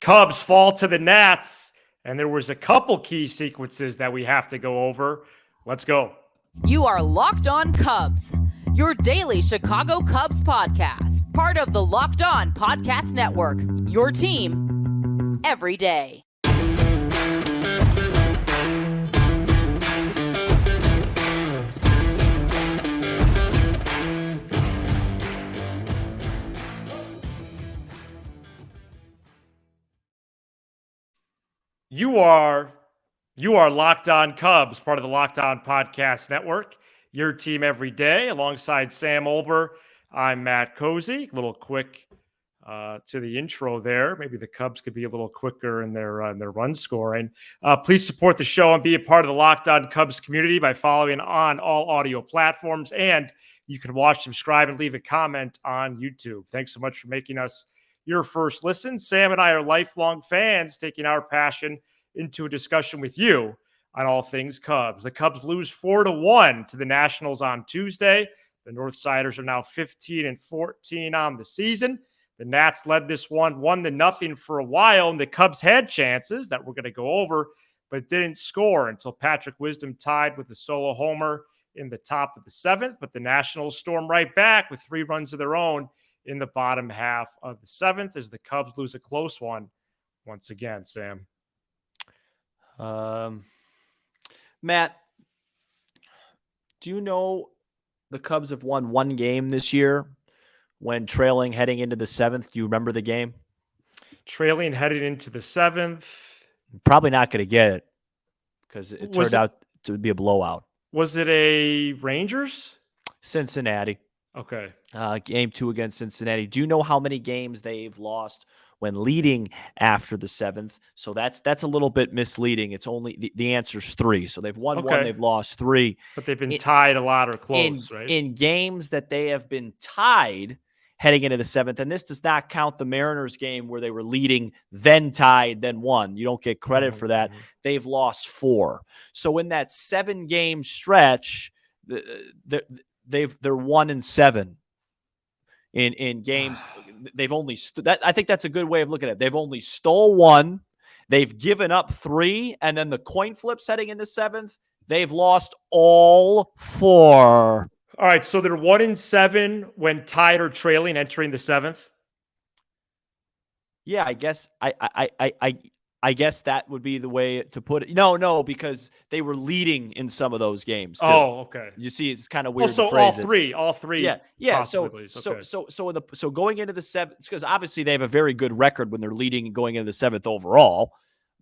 Cubs fall to the Nats, and there was a couple key sequences that we have to go over. Let's go. You are Locked On Cubs, your daily Chicago Cubs podcast, part of the Locked On Podcast Network, your team every day. You are Locked On Cubs, part of the Locked On Podcast Network, your team every day. Alongside Sam Olber, I'm Matt Cozy. A little quick to the intro there. Maybe the Cubs could be a little quicker in their run scoring. Please support the show and be a part of the Locked On Cubs community by following on all audio platforms. And you can watch, subscribe, and leave a comment on YouTube. Thanks so much for making us your first listen. Sam and I are lifelong fans, taking our passion into a discussion with you on all things Cubs. The Cubs lose 4-1 to the Nationals on Tuesday. The Northsiders are now 15-14 on the season. The Nats led this one 1-0 for a while, and the Cubs had chances that we're going to go over, but didn't score until Patrick Wisdom tied with a solo homer in the top of the seventh. But the Nationals stormed right back with 3 runs of their own in the bottom half of the seventh as the Cubs lose a close one once again, Sam. Matt, do you know the Cubs have won one game this year when trailing heading into the seventh? Do you remember the game? Trailing headed into the seventh. Probably not going to get it because it turned out to be a blowout. Was it a Rangers? Cincinnati. Okay. Game 2 against Cincinnati. Do you know how many games they've lost when leading after the seventh? So that's a little bit misleading. It's only the answer's 3. So they've won 1, they've lost 3. But they've been tied a lot or close, right? In games that they have been tied heading into the seventh, and this does not count the Mariners game where they were leading, then tied, then won. You don't get credit for that. They've lost 4. So in that 7-game stretch, they're 1-7 in games. They've only I think that's a good way of looking at it. They've only stole 1, they've given up 3, and then the coin flips heading in the seventh, they've lost all 4. All right, so they're 1-7 when tied or trailing entering the seventh. Yeah, I guess I guess that would be the way to put it. No, because they were leading in some of those games too. Oh, okay. You see, it's kind of weird. So all three. Yeah. So going into the seventh, because obviously they have a very good record when they're leading and going into the seventh overall.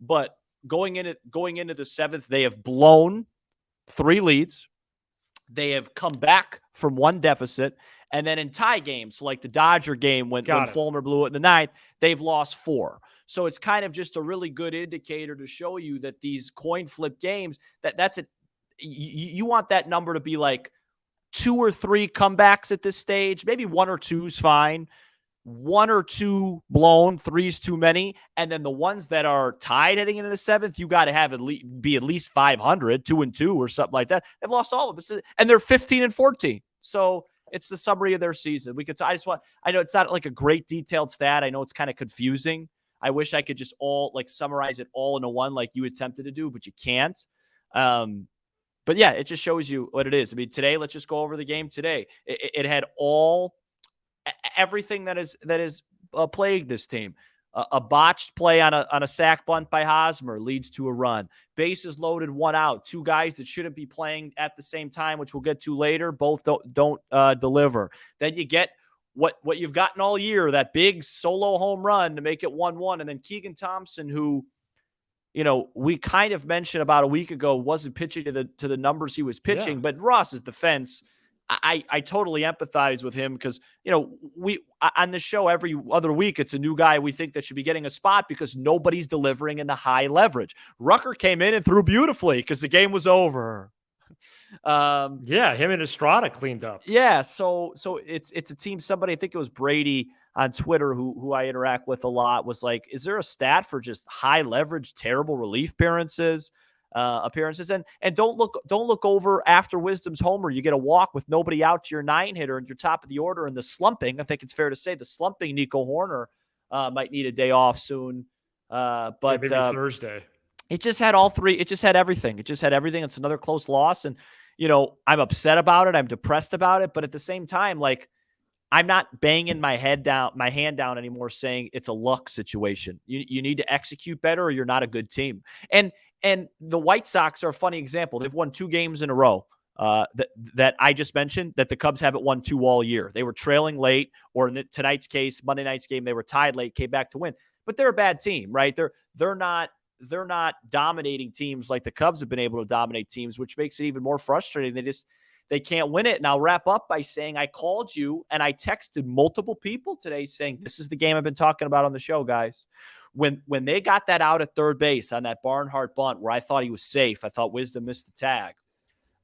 But going into the seventh, they have blown 3 leads. They have come back from 1 deficit. And then in tie games, like the Dodger game when Fulmer blew it in the ninth, they've lost 4. So it's kind of just a really good indicator to show you that these coin flip games, that's it. You want that number to be like 2 or 3 comebacks at this stage. Maybe 1 or 2 is fine. 1 or 2 blown, 3 is too many. And then the ones that are tied heading into the seventh, you got to have at least 500, 2-2 or something like that. They've lost all of them, and they're 15-14. So it's the summary of their season. I know it's not like a great detailed stat. I know it's kind of confusing. I wish I could just summarize it all into one like you attempted to do, but you can't. But yeah, it just shows you what it is. I mean, today, let's just go over the game today. It had everything that is plagued this team. A botched play on a sac bunt by Hosmer leads to a run. Bases loaded, 1 out. 2 guys that shouldn't be playing at the same time, which we'll get to later, both don't deliver. Then you get what you've gotten all year, that big solo home run to make it 1-1. And then Keegan Thompson, who, we kind of mentioned about a week ago, wasn't pitching to the numbers he was pitching. Yeah. But Ross's defense, I totally empathize with him because, we on the show every other week, it's a new guy we think that should be getting a spot because nobody's delivering in the high leverage. Rucker came in and threw beautifully because the game was over. Him and Estrada cleaned up. Yeah, so it's a team. Somebody, I think it was Brady on Twitter, who I interact with a lot, was like, is there a stat for just high leverage, terrible relief appearances? And don't look over after Wisdom's homer. You get a walk with nobody out to your 9-hitter and your top of the order, and the slumping. I think it's fair to say the slumping Nico Horner might need a day off soon. But maybe Thursday. It just had all three. It just had everything. It's another close loss. And, I'm upset about it. I'm depressed about it. But at the same time, like, I'm not banging my hand down anymore saying it's a luck situation. You need to execute better or you're not a good team. And the White Sox are a funny example. They've won 2 games in a row that I just mentioned that the Cubs haven't won 2 all year. They were trailing late, or in tonight's case, Monday night's game, they were tied late, came back to win. But they're a bad team, right? They're not dominating teams like the Cubs have been able to dominate teams, which makes it even more frustrating. They can't win it. And I'll wrap up by saying I called you and I texted multiple people today saying, this is the game I've been talking about on the show, guys. When they got that out at third base on that Barnhart bunt where I thought he was safe, I thought Wisdom missed the tag.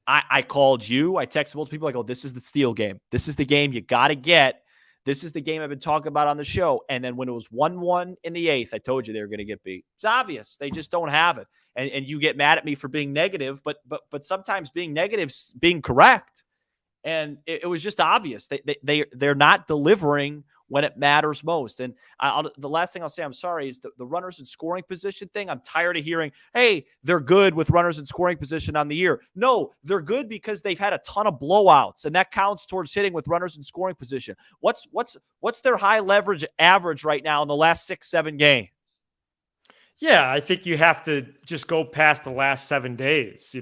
I called you. I texted multiple people. I go, this is the steal game. This is the game you got to get. This is the game I've been talking about on the show. And then when it was 1-1 in the 8th, I told you they were going to get beat. It's obvious. They just don't have it. And you get mad at me for being negative, but sometimes being negative is being correct. And it was just obvious. They're not delivering when it matters most. And the last thing I'll say, I'm sorry, is the runners in scoring position thing. I'm tired of hearing, hey, they're good with runners in scoring position on the year. No, they're good because they've had a ton of blowouts, and that counts towards hitting with runners in scoring position. What's their high leverage average right now in the last 6-7 games? Yeah, I think you have to just go past the last 7 days.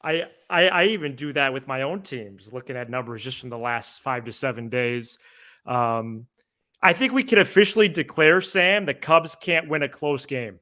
I even do that with my own teams, looking at numbers just from the last 5 to 7 days. I think we can officially declare, Sam, the Cubs can't win a close game,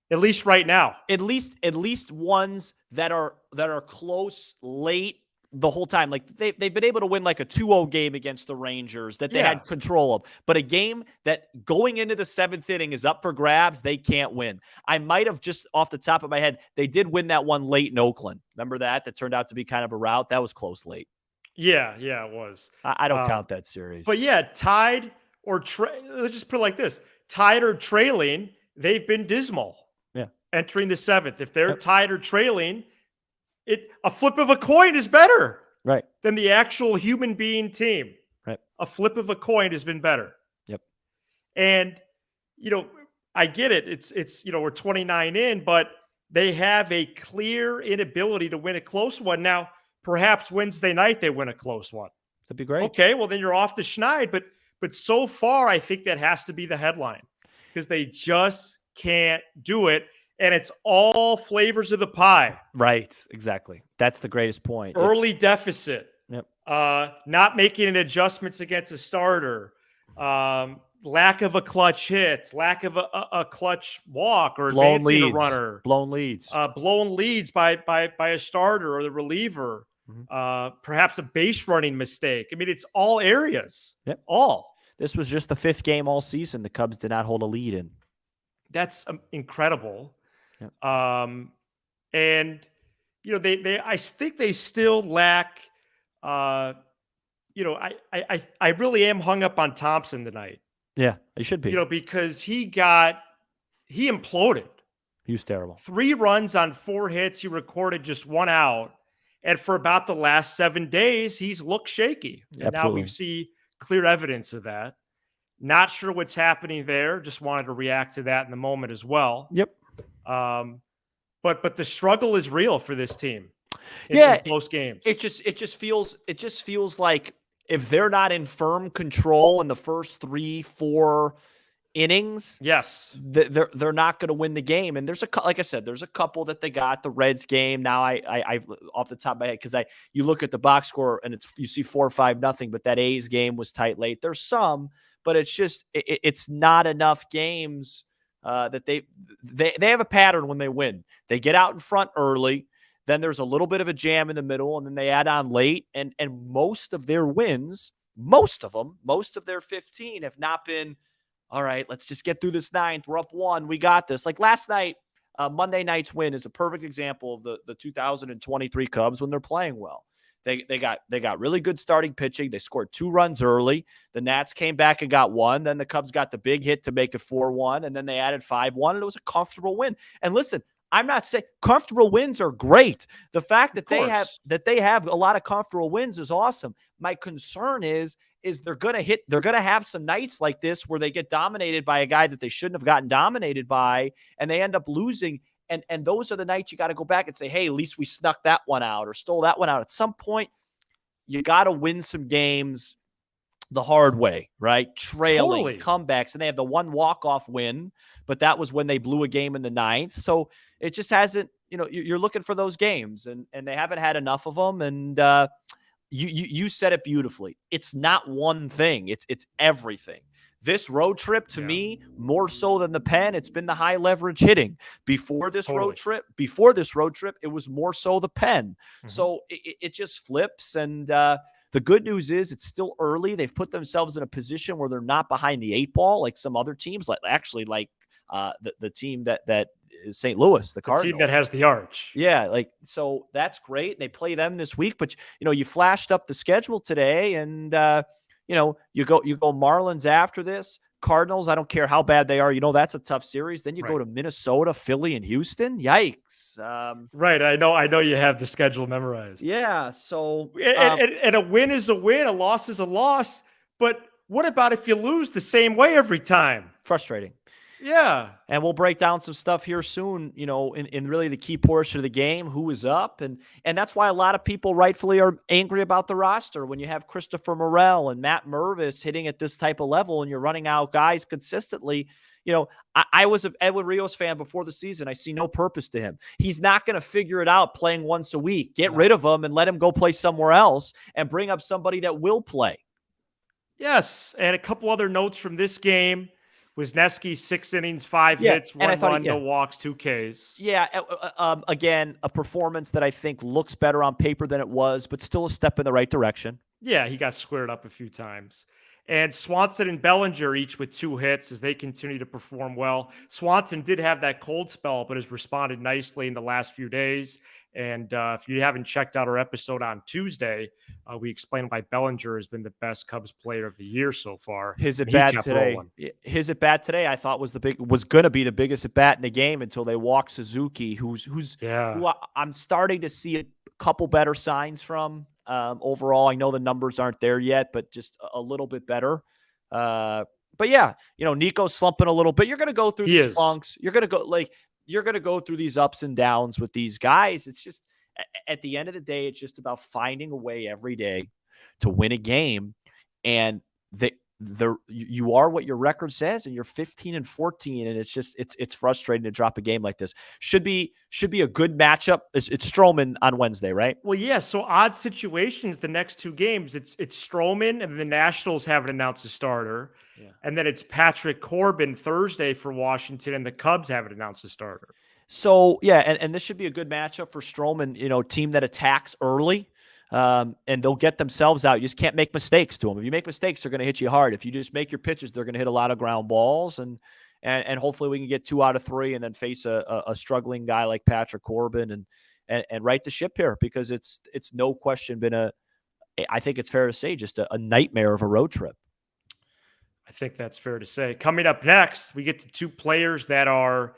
at least right now. At least ones that are close late the whole time. Like they've been able to win like a 2-0 game against the Rangers that they had control of. But a game that going into the 7th inning is up for grabs, they can't win. I might have just off the top of my head, they did win that one late in Oakland. Remember that? That turned out to be kind of a rout. That was close late. Yeah, it was. I don't count that series. But yeah, tied or let's just put it like this. Tied or trailing, they've been dismal. Yeah. Entering the 7th. If they're tied or trailing, a flip of a coin is better, right, than the actual human being team. Right. A flip of a coin has been better. Yep. And I get it. It's we're 29 in, but they have a clear inability to win a close one. Now, perhaps Wednesday night they win a close one. That'd be great. Okay, well then you're off the schneid, but so far I think that has to be the headline because they just can't do it. And it's all flavors of the pie. Right, exactly. That's the greatest point. Early deficit. Yep. Not making any adjustments against a starter. Lack of a clutch hit. Lack of a clutch walk or advancing a runner. Blown leads. Blown leads by a starter or the reliever. Mm-hmm. Perhaps a base running mistake. I mean, it's all areas. Yep. All. This was just the 5th game all season the Cubs did not hold a lead in. That's incredible. Yep. And I think they still lack. I really am hung up on Thompson tonight. Yeah, he should be. Because he imploded. He was terrible. 3 runs on 4 hits. He recorded just 1 out, and for about the last 7 days, he's looked shaky. And now we see clear evidence of that. Not sure what's happening there. Just wanted to react to that in the moment as well. Yep. But the struggle is real for this team. In close games. It just feels like if they're not in firm control in the first 3-4 innings, yes, they're not going to win the game. And there's like I said, there's a couple that they got. The Reds game. Now I off the top of my head because you look at the box score and you see 4-5-0, but that A's game was tight late. There's some, but it's just it's not enough games. That they have a pattern when they win. They get out in front early, then there's a little bit of a jam in the middle, and then they add on late. And most of their wins, most of their 15 have not been, all right, let's just get through this 9th. We're up 1. We got this. Like last night, Monday night's win is a perfect example of the 2023 Cubs when they're playing well. They got really good starting pitching. They scored 2 runs early. The Nats came back and got 1. Then the Cubs got the big hit to make it 4-1, and then they added 5-1, and it was a comfortable win. And listen, I'm not saying comfortable wins are great. The fact that they have a lot of comfortable wins is awesome. My concern is they're going to have some nights like this where they get dominated by a guy that they shouldn't have gotten dominated by, and they end up losing. And those are the nights you got to go back and say, hey, at least we snuck that one out or stole that one out. At some point, you got to win some games the hard way, right? Trailing, comebacks, and they have the one walk-off win, but that was when they blew a game in the ninth. So it just hasn't, you're looking for those games, and they haven't had enough of them. And you said it beautifully. It's not one thing. It's everything. This road trip, to me, more so than the pen, it's been the high leverage hitting. Before this road trip, it was more so the pen. Mm-hmm. So it just flips. And the good news is it's still early. They've put themselves in a position where they're not behind the 8 ball like some other teams, like the team that is St. Louis, the Cardinals. The team that has the arch. Yeah, so that's great. They play them this week, but you flashed up the schedule today, and you go Marlins after this. Cardinals, I don't care how bad they are. That's a tough series. Then you go to Minnesota, Philly, and Houston. Yikes. Right. I know you have the schedule memorized. Yeah. So and a win is a win. A loss is a loss. But what about if you lose the same way every time? Frustrating. Yeah. And we'll break down some stuff here soon, in really the key portion of the game, who is up. And that's why a lot of people rightfully are angry about the roster when you have Christopher Morel and Matt Mervis hitting at this type of level and you're running out guys consistently. I was an Edwin Rios fan before the season. I see no purpose to him. He's not going to figure it out playing once a week. Get rid of him and let him go play somewhere else and bring up somebody that will play. Yes. And a couple other notes from this game. Wisniewski, 6 innings, 5 hits, 1 run, no walks, 2 Ks. Yeah, again, a performance that I think looks better on paper than it was, but still a step in the right direction. Yeah, he got squared up a few times. And Swanson and Bellinger each with 2 hits as they continue to perform well. Swanson did have that cold spell, but has responded nicely in the last few days. And if you haven't checked out our episode on Tuesday, we explained why Bellinger has been the best Cubs player of the year so far. His at bat today, I thought was going to be the biggest at bat in the game until they walked Suzuki, who I'm starting to see a couple better signs from. Overall, I know the numbers aren't there yet, but just a little bit better. But yeah, Nico's slumping a little bit. You're going to go through these funks. You're going to go through these ups and downs with these guys. It's just, at the end of the day, it's just about finding a way every day to win a game. And you are what your record says, and you're 15-14. And it's frustrating to drop a game like this. Should be a good matchup. It's Stroman on Wednesday, right? Well, yeah. So odd situations, the next 2 games, it's Stroman, and the Nationals haven't announced a starter. Yeah. And then it's Patrick Corbin Thursday for Washington, and the Cubs haven't announced a starter. So, yeah, and this should be a good matchup for Stroman, team that attacks early, and they'll get themselves out. You just can't make mistakes to them. If you make mistakes, they're going to hit you hard. If you just make your pitches, they're going to hit a lot of ground balls, and hopefully we can get 2 out of 3 and then face a struggling guy like Patrick Corbin and right the ship here, because it's no question been I think it's fair to say, just a nightmare of a road trip. I think that's fair to say. Coming up next, we get to 2 players that are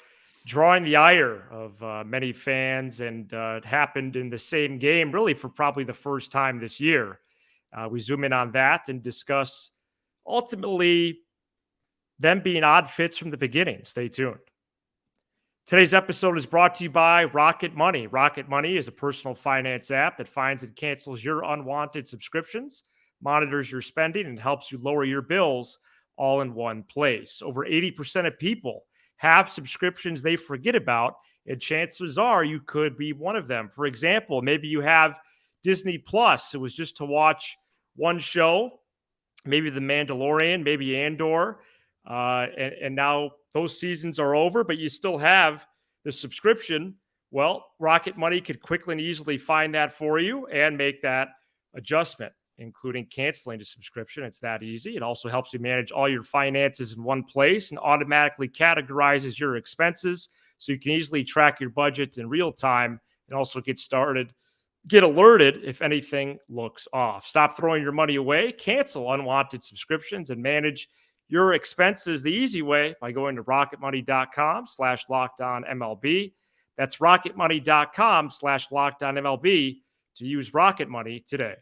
drawing the ire of many fans, and it happened in the same game, really, for probably the first time this year. We zoom in on that and discuss, ultimately, them being odd fits from the beginning. Stay tuned. Today's episode is brought to you by Rocket Money. Rocket Money is a personal finance app that finds and cancels your unwanted subscriptions, monitors your spending, and helps you lower your bills all in one place. Over 80% of people have subscriptions they forget about, and chances are you could be one of them. For example, maybe you have Disney Plus. It was just to watch one show, maybe The Mandalorian, maybe Andor, and now those seasons are over, but you still have the subscription. Well, Rocket Money could quickly and easily find that for you and make that adjustment, including canceling the subscription. It's that easy. It also helps you manage all your finances in one place and automatically categorizes your expenses so you can easily track your budget in real time and also get alerted if anything looks off. Stop throwing your money away, cancel unwanted subscriptions, and manage your expenses the easy way by going to rocketmoney.com/LockedOnMLB. That's rocketmoney.com/LockedOnMLB to use Rocket Money today.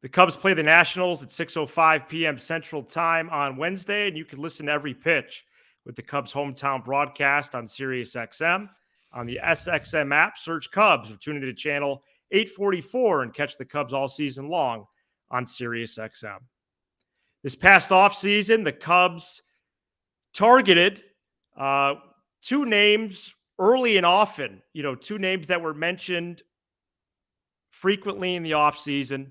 The Cubs play the Nationals at 6:05 p.m. Central Time on Wednesday, and you can listen to every pitch with the Cubs' hometown broadcast on SiriusXM. On the SXM app, search Cubs or tune into channel 844 and catch the Cubs all season long on SiriusXM. This past offseason, the Cubs targeted two names early and often, two names that were mentioned frequently in the offseason,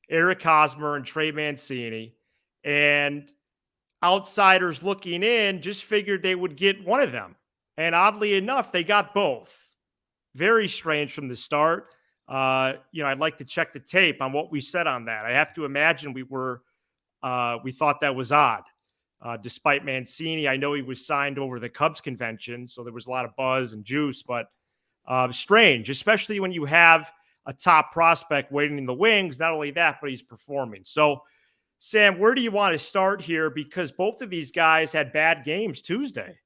Eric Hosmer and Trey Mancini. And outsiders looking in just figured they would get one of them. And oddly enough, they got both. Very strange from the start. I'd like to check the tape on what we said on that. I have to imagine we thought that was odd. Despite Mancini, I know he was signed over the Cubs convention, so there was a lot of buzz and juice, but strange, especially when you have a top prospect waiting in the wings. Not only that, but he's performing. So, Sam, where do you want to start here? Because both of these guys had bad games Tuesday.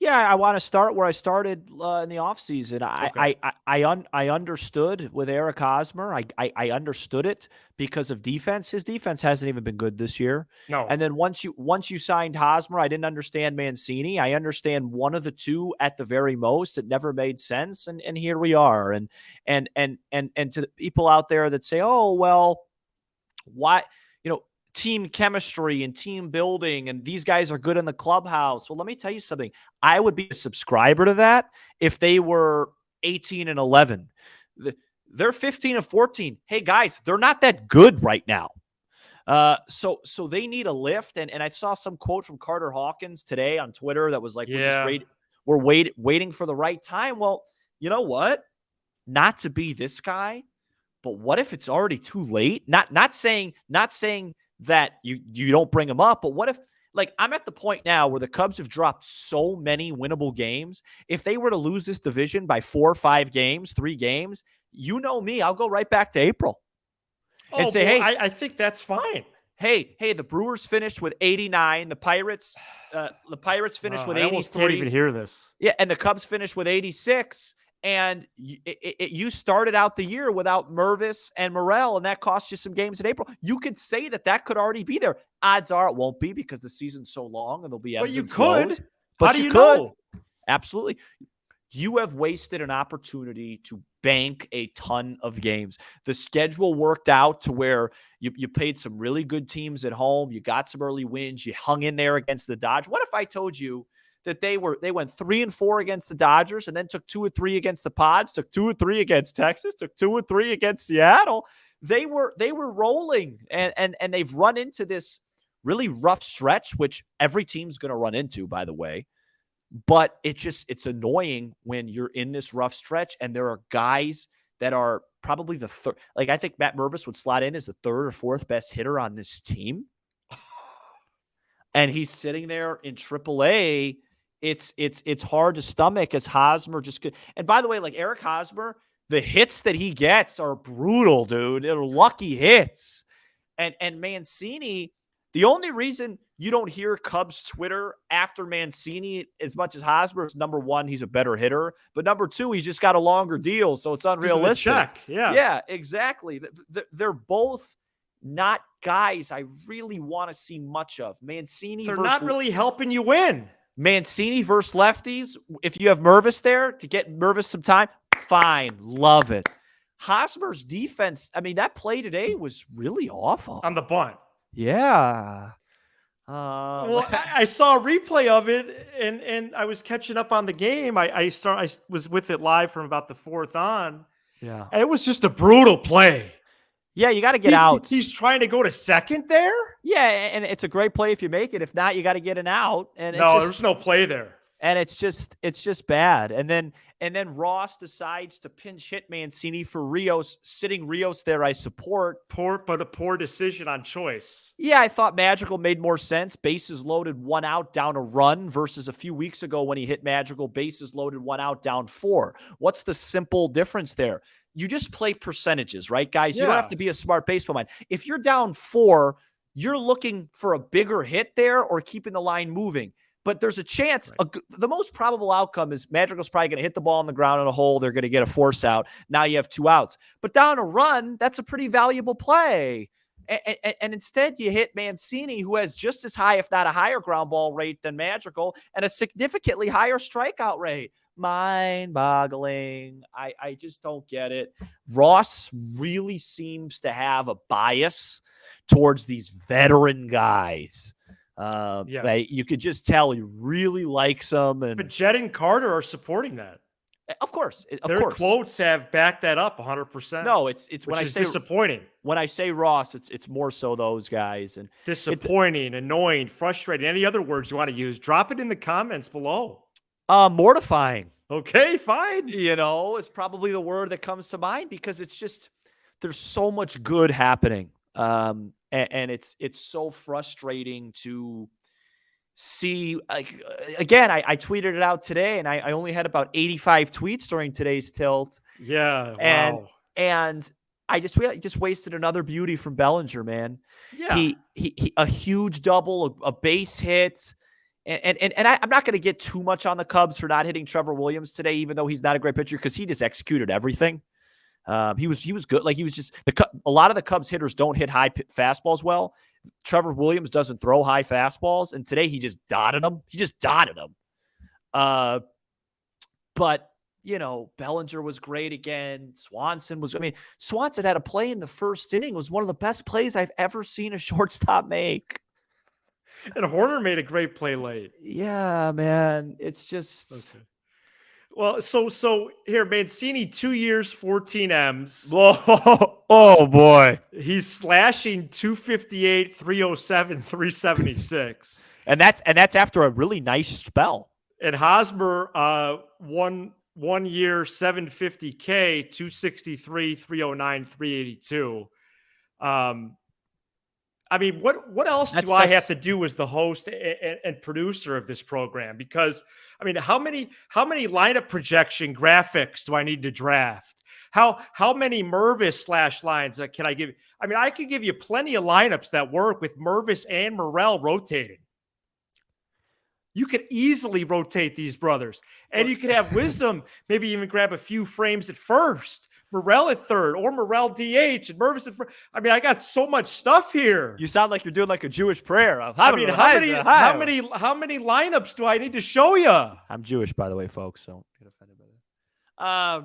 Yeah, I want to start where I started in the offseason. Okay. I understood with Eric Hosmer. I understood it because of defense. His defense hasn't even been good this year. No. And then once you signed Hosmer, I didn't understand Mancini. I understand one of the two at the very most. It never made sense, and here we are. And to the people out there that say, "Oh, well, why?" Team chemistry and team building, and these guys are good in the clubhouse. Well, let me tell you something. I would be a subscriber to that if they were 18-11. They're 15-14. Hey, guys, they're not that good right now. So they need a lift. And I saw some quote from Carter Hawkins today on Twitter that was like, we're waiting for the right time. Well, you know what? Not to be this guy, but what if it's already too late? Not saying that you don't bring them up, but what if, I'm at the point now where the Cubs have dropped so many winnable games. If they were to lose this division by 4 or 5 games, 3 games, you know me, I'll go right back to April and say, hey, I think that's fine. Hey, the Brewers finished with 89. The Pirates finished with 83. I almost can't even hear this. Yeah, and the Cubs finished with 86. And you started out the year without Mervis and Morel, and that cost you some games in April. You could say that could already be there. Odds are it won't be because the season's so long and there'll be ebbs and flows. But you could. Absolutely. You have wasted an opportunity to bank a ton of games. The schedule worked out to where you played some really good teams at home. You got some early wins. You hung in there against the Dodgers. What if I told you that they went 3-4 against the Dodgers and then took 2 or 3 against the Pods, took 2 or 3 against Texas, took 2 or 3 against Seattle? They were rolling, and they've run into this really rough stretch, which every team's going to run into, by the way. But it's annoying when you're in this rough stretch and there are guys that are probably the third. I think Matt Mervis would slot in as the 3rd or 4th best hitter on this team. And he's sitting there in AAA. It's hard to stomach as Hosmer just could. And by the way, Eric Hosmer, the hits that he gets are brutal, dude. They're lucky hits. And Mancini, the only reason you don't hear Cubs Twitter after Mancini as much as Hosmer is, number one, he's a better hitter. But number two, he's just got a longer deal, so it's unrealistic. Check. Yeah. Yeah, exactly. They're both not guys I really want to see much of. Mancini. They're not really helping you win. Mancini versus lefties. If you have Mervis there to get Mervis some time, fine. Love it. Hosmer's defense, that play today was really awful. On the bunt. Yeah. Well, I saw a replay of it, and I was catching up on the game. I was with it live from about the 4th on. Yeah. And it was just a brutal play. Yeah, you got to get out. He's trying to go to second there? Yeah, and it's a great play if you make it. If not, you got to get an out. And there's no play there. And it's just bad. And then Ross decides to pinch hit Mancini for Rios, sitting Rios there. I support. But a poor decision on choice. Yeah, I thought Madrigal made more sense. Bases loaded, 1 out, down a run, versus a few weeks ago when he hit Madrigal, bases loaded, 1 out, down 4. What's the simple difference there? You just play percentages, right, guys? You don't have to be a smart baseball mind. If you're down 4, you're looking for a bigger hit there or keeping the line moving. But there's a chance. The most probable outcome is Madrigal's probably going to hit the ball on the ground in a hole. They're going to get a force out. Now you have 2 outs. But down a run, that's a pretty valuable play. And instead, you hit Mancini, who has just as high, if not a higher, ground ball rate than Madrigal, and a significantly higher strikeout rate. Mind-boggling. I just don't get it. Ross really seems to have a bias towards these veteran guys. Yes. You could just tell he really likes them. But Jed and Carter are supporting that. Of course. Their quotes have backed that up 100%. No, it's when I say disappointing. When I say Ross, it's more so those guys. And disappointing, annoying, frustrating. Any other words you want to use, drop it in the comments below. Mortifying. Okay, fine. It's probably the word that comes to mind because it's just there's so much good happening. And it's so frustrating to see. Again, I tweeted it out today, and I only had about 85 tweets during today's tilt. Yeah, wow. And I just wasted another beauty from Bellinger, man. Yeah, he a huge double, a base hit. And I'm not going to get too much on the Cubs for not hitting Trevor Williams today, even though he's not a great pitcher, because he just executed everything. He was good. Like he was just a lot of the Cubs hitters don't hit high fastballs well. Trevor Williams doesn't throw high fastballs, and today he just dotted them. But Bellinger was great again. Swanson had a play in the first inning. It was one of the best plays I've ever seen a shortstop make. And Horner made a great play late. Yeah, man. It's just okay. Well, so here, Mancini, 2 years, 14 M's. Oh boy. He's slashing 258, 307, 376. And that's after a really nice spell. And Hosmer, one year, 750K, 263, 309, 382. I mean, what else do I have to do as the host and producer of this program? Because I mean, how many lineup projection graphics do I need to draft? How many Mervis /lines can I give? I mean, I can give you plenty of lineups that work with Mervis and Morel rotating. You could easily rotate these brothers, and you could have Wisdom maybe even grab a few frames at first. Morel at third, or Morel DH, and Mervis at first. I mean, I got so much stuff here. You sound like you're doing like a Jewish prayer. How many lineups do I need to show you? I'm Jewish, by the way, folks. So get offended by that.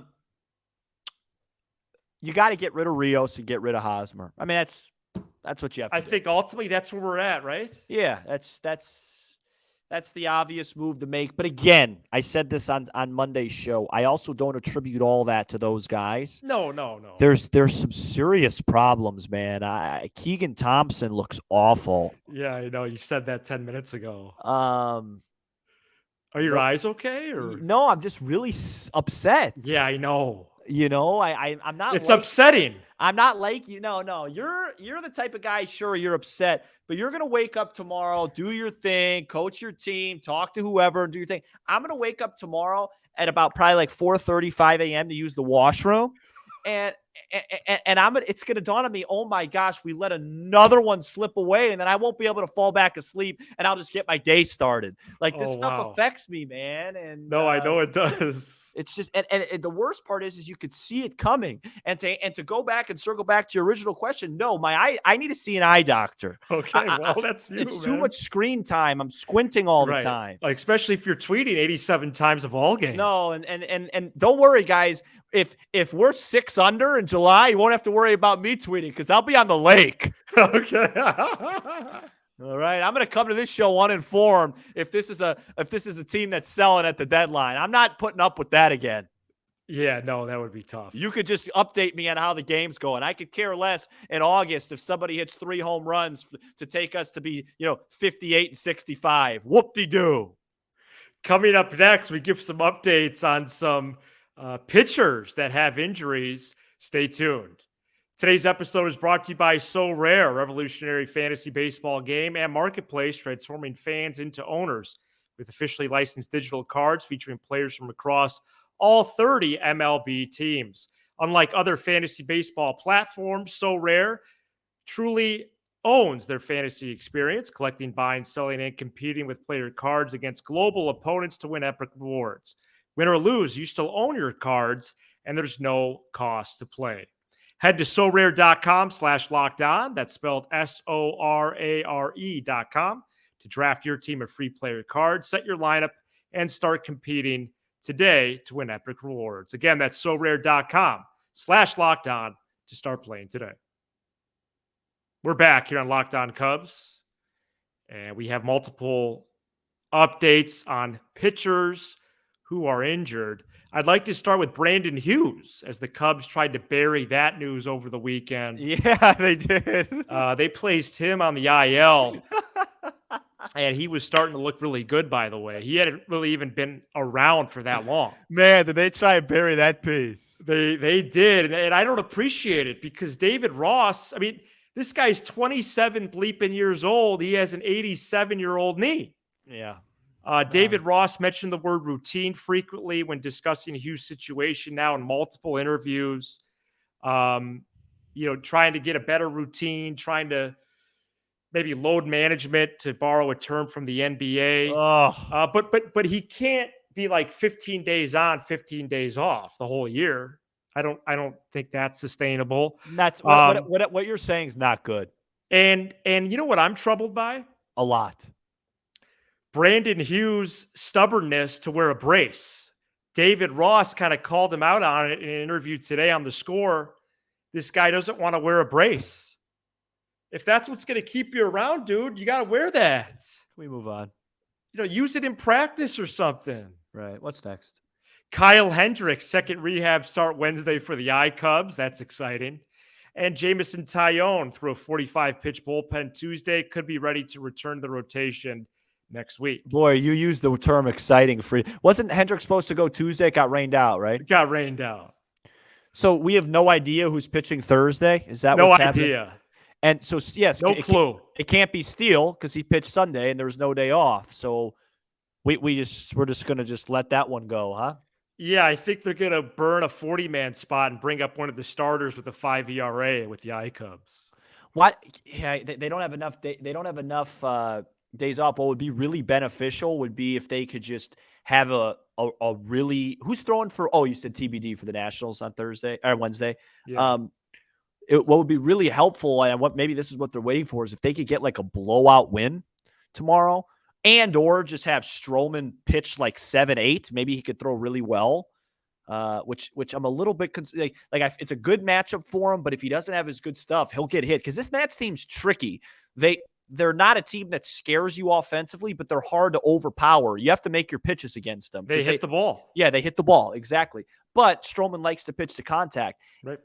You got to get rid of Rios and get rid of Hosmer. I mean, that's what you have to do. I think ultimately that's where we're at, right? Yeah, that's the obvious move to make. But again, I said this on Monday's show. I also don't attribute all that to those guys. No. There's some serious problems, man. Keegan Thompson looks awful. Yeah, I know. You said that 10 minutes ago. Are your eyes okay? Or no, I'm just really upset. Yeah, I know. I'm not. It's upsetting. I'm not like you. No. You're the type of guy. Sure, you're upset, but you're gonna wake up tomorrow, do your thing, coach your team, talk to whoever, do your thing. I'm gonna wake up tomorrow at about probably like 4:35 a.m. to use the washroom, and it's going to dawn on me, oh my gosh, we let another one slip away, and then I won't be able to fall back asleep, and I'll just get my day started. Like this stuff affects me, man. And no, I know it does. It's just, and the worst part is you could see it coming, and to go back and circle back to your original question. No, I need to see an eye doctor. Okay, that's you. It's too much screen time. I'm squinting all the time. Like especially if you're tweeting 87 times a ball game. No, and don't worry, guys. If we're 6 under in July, you won't have to worry about me tweeting because I'll be on the lake. Okay. All right. I'm going to come to this show uninformed if this is a team that's selling at the deadline. I'm not putting up with that again. Yeah, no, that would be tough. You could just update me on how the game's going. I could care less in August if somebody hits 3 home runs to take us to be, 58 and 65. Whoop-de-doo. Coming up next, we give some updates on some pitchers that have injuries. Stay tuned. Today's episode is brought to you by So Rare, a revolutionary fantasy baseball game and marketplace transforming fans into owners with officially licensed digital cards featuring players from across all 30 MLB teams. Unlike other fantasy baseball platforms, So Rare truly owns their fantasy experience, collecting, buying, selling, and competing with player cards against global opponents to win epic rewards. Win or lose, you still own your cards, and there's no cost to play. Head to sorare.com/lockedon. That's spelled SORARE.com to draft your team of free player cards, set your lineup, and start competing today to win epic rewards. Again, that's sorare.com/lockedon to start playing today. We're back here on Locked On Cubs, and we have multiple updates on pitchers who are injured. I'd like to start with Brandon Hughes, as the Cubs tried to bury that news over the weekend. Yeah, they did. They placed him on the IL, and he was starting to look really good, by the way. He hadn't really even been around for that long. Man, did they try and bury that piece? They did, and I don't appreciate it because David Ross, I mean, this guy's 27 bleeping years old. He has an 87-year-old knee. Yeah. David Ross mentioned the word routine frequently when discussing Hughes' situation now in multiple interviews. Trying to get a better routine, trying to maybe load management, to borrow a term from the NBA. But he can't be like 15 days on, 15 days off the whole year. I don't think that's sustainable. That's what you're saying is not good. And you know what I'm troubled by? A lot. Brandon Hughes' stubbornness to wear a brace. David Ross kind of called him out on it in an interview today on The Score. This guy doesn't want to wear a brace. If that's what's going to keep you around, dude, you got to wear that. Can we move on? Use it in practice or something. Right. What's next? Kyle Hendricks, second rehab start Wednesday for the iCubs. That's exciting. And Jamison Tyone threw a 45-pitch bullpen Tuesday. Could be ready to return to the rotation next week. Boy, you used the term exciting. Wasn't Hendricks supposed to go Tuesday? It got rained out, right? It got rained out. So we have no idea who's pitching Thursday? Is that no what's idea? Happening? And so, yes. No clue. It can't be Steele because he pitched Sunday and there was no day off. So we're just going to let that one go, huh? Yeah, I think they're going to burn a 40-man spot and bring up one of the starters with a 5 ERA with the iCubs. What? Yeah, they don't have enough. They don't have enough days off. What would be really beneficial would be if they could just have a really – who's throwing for – you said TBD for the Nationals on Wednesday. Yeah. What would be really helpful, and what maybe this is what they're waiting for, is if they could get like a blowout win tomorrow, and or just have Stroman pitch like 7-8. Maybe he could throw really well, which I'm a little bit it's a good matchup for him. But if he doesn't have his good stuff, he'll get hit because this Nats team's tricky. They're not a team that scares you offensively, but they're hard to overpower. You have to make your pitches against them. They hit the ball. Yeah, they hit the ball exactly. But Stroman likes to pitch to contact. Right.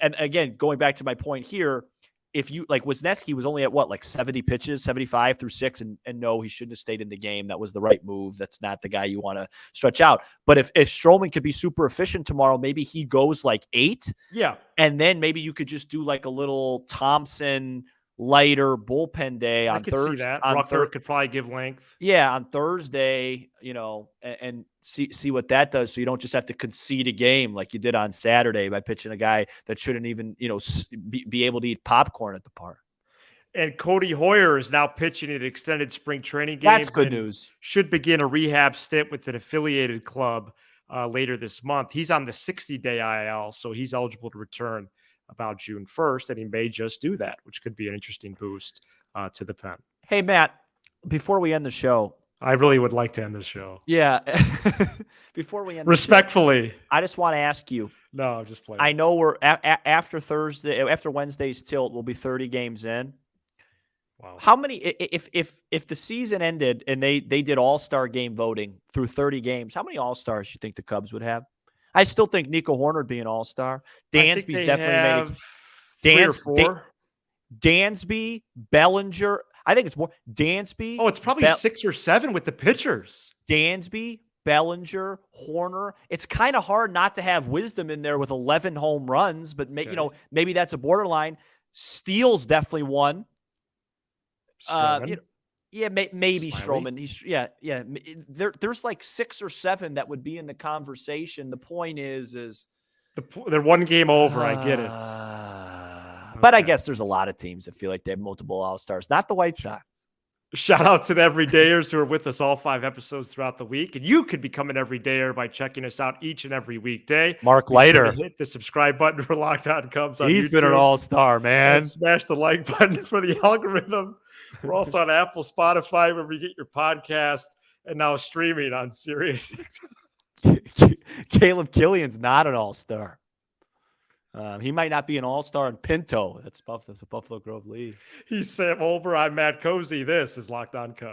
And again, going back to my point here, if you like Wisniewski was only at 70 pitches, 75 through 6, and no, he shouldn't have stayed in the game. That was the right move. That's not the guy you want to stretch out. But if Stroman could be super efficient tomorrow, maybe he goes 8. Yeah. And then maybe you could just do a little Thompson lighter bullpen day on Thursday. I could see that. Rucker could probably give length. Yeah, on Thursday, and see what that does, so you don't just have to concede a game like you did on Saturday by pitching a guy that shouldn't even, be able to eat popcorn at the park. And Cody Hoyer is now pitching an extended spring training game. That's good news. Should begin a rehab stint with an affiliated club later this month. He's on the 60-day IL, so he's eligible to return about June 1st, and he may just do that, which could be an interesting boost to the pen. Hey, Matt, before we end the show. I really would like to end the show. Yeah. Before we end respectfully. The show, I just want to ask you. No, I'm just playing. I know we're after Wednesday's tilt, we'll be 30 games in. Wow. How many, if the season ended and they did all-star game voting through 30 games, how many all-stars do you think the Cubs would have? I still think Nico Horner would be an all-star. Dansby's definitely made it. 3 or 4. Dansby, Bellinger. I think it's more. Dansby. Oh, it's probably 6 or 7 with the pitchers. Dansby, Bellinger, Horner. It's kind of hard not to have Wisdom in there with 11 home runs, but maybe that's a borderline. Steele's definitely one. Maybe Stroman. There's 6 or 7 that would be in the conversation. The point is they're one game over. I get it. But I guess there's a lot of teams that feel like they have multiple all-stars, not the White Sox. Shout out to the everydayers who are with us all 5 episodes throughout the week. And you could become an everydayer by checking us out each and every weekday. Mark Be Leiter. sure to hit the subscribe button for Locked On Cubs on He's YouTube. been an all-star, man. And smash the like button for the algorithm. We're also on Apple, Spotify, where we get your podcast, and now streaming on Sirius. Caleb Killian's not an all-star. He might not be an all-star in Pinto. That's the Buffalo Grove League. He's Sam Olber. I'm Matt Cozy. This is Locked On Cubs.